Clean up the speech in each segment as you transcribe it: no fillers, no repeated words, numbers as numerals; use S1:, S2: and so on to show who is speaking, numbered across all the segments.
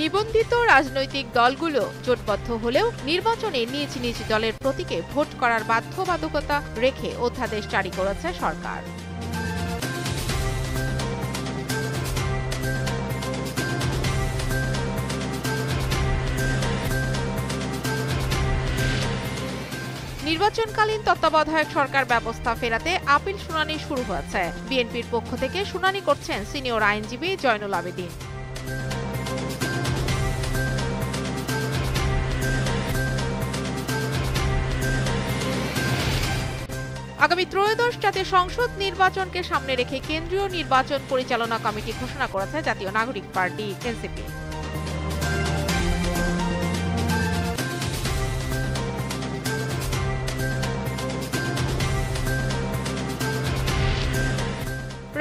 S1: নিবন্ধিত রাজনৈতিক দলগুলো জোটবদ্ধ হলেও নির্বাচনে নিজ নিজ দলের প্রতীকে ভোট করার বাধ্যবাধকতা রেখে অধ্যাদেশ জারি করেছে সরকার। নির্বাচনকালীন তত্ত্বাবধায়ক সরকার ব্যবস্থা ফেরাতে আপিল শুনানি শুরু হয়েছে। বিএনপির পক্ষ থেকে শুনানি করছেন সিনিয়র আইনজীবী জয়নুল আবেদিন। আগামী ত্রয়োদশ জাতীয় সংসদ নির্বাচনকে সামনে রেখে কেন্দ্রীয় নির্বাচন পরিচালনা কমিটি ঘোষণা করেছে জাতীয় নাগরিক পার্টি এনসিপি।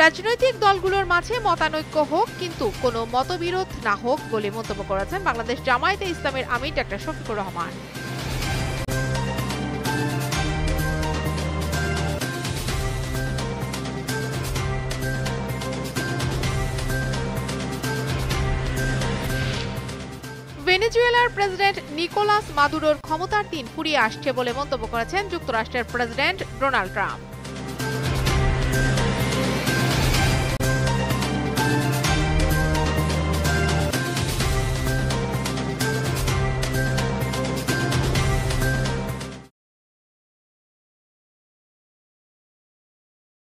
S1: রাজনৈতিক দলগুলোর মাঝে মতানৈক্য হোক, কিন্তু কোনো মতবিরোধ না হোক বলে মন্তব্য করেছেন বাংলাদেশ জামায়াতে ইসলামের আমির ডা. শফিকুর রহমান। ভেনেজুয়েলার প্রেসিডেন্ট নিকোলাস মাদুরোর ক্ষমতার দিন ফুরিয়ে আসছে বলে মন্তব্য করেছেন যুক্তরাষ্ট্রের প্রেসিডেন্ট ডোনাল্ড ট্রাম্প।